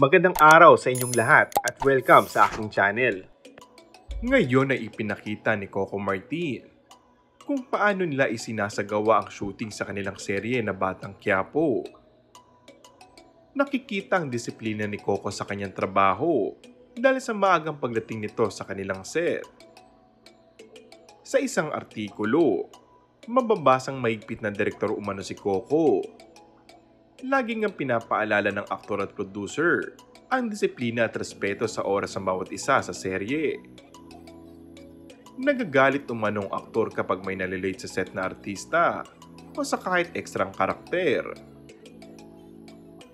Magandang araw sa inyong lahat at welcome sa aking channel. Ngayon ay ipinakita ni Coco Martin kung paano nila isinasagawa ang shooting sa kanilang serye na Batang Quiapo. Nakikita ang disiplina ni Coco sa kanyang trabaho dahil sa maagang pagdating nito sa kanilang set. Sa isang artikulo, mababasang mahigpit na direktor umano si Coco. Laging ang pinapaalala ng aktor at producer ang disiplina at respeto sa oras ng bawat isa sa serye. Nagagalit umanong aktor kapag may nalilate sa set na artista o sa kahit ekstrang karakter.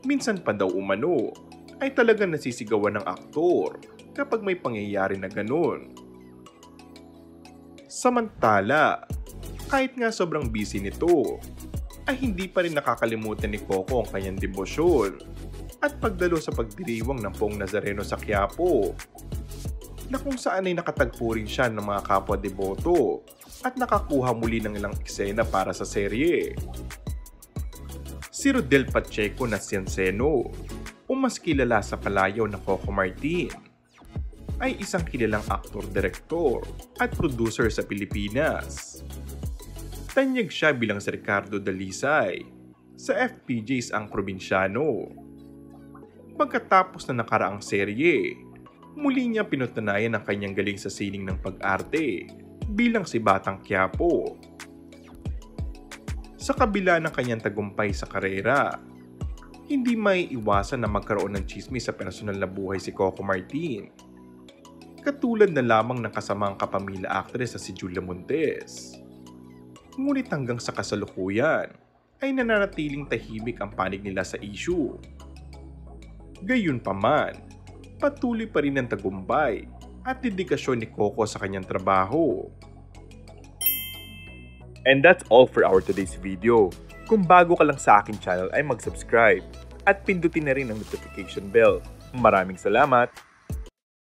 Minsan pa daw umano ay talagang nasisigawan ng aktor kapag may pangyayari na ganun. Samantala, kahit nga sobrang busy nito, ay hindi pa rin nakakalimutan ni Coco ang kanyang debosyon at pagdalo sa pagdiriwang ng Poong Nazareno sa Quiapo, na kung saan ay nakatagpo rin siya ng mga kapwa-deboto at nakakuha muli ng ilang eksena para sa serye. Si Rodel Pacheco na Cianceno, o mas kilala sa palayaw na Coco Martin, ay isang kilalang aktor-direktor at producer sa Pilipinas. Tanyag siya bilang si Ricardo Dalisay sa FPJs Ang Probinsyano. Pagkatapos na nakaraang serye, muli niya pinutunayan ang kanyang galing sa sining ng pag-arte bilang si Batang Quiapo. Sa kabila ng kanyang tagumpay sa karera, hindi may iwasan na magkaroon ng tsismis sa personal na buhay si Coco Martin. Katulad na lamang ng kasamang kapamilya actress na si Julia Montes. Ngunit hanggang sa kasalukuyan ay nananatiling tahimik ang panig nila sa issue. Gayunpaman, patuloy pa rin ang tagumpay at dedikasyon ni Coco sa kanyang trabaho. And that's all for our today's video. Kung bago ka lang sa aking channel ay mag-subscribe at pindutin na rin ang notification bell. Maraming salamat!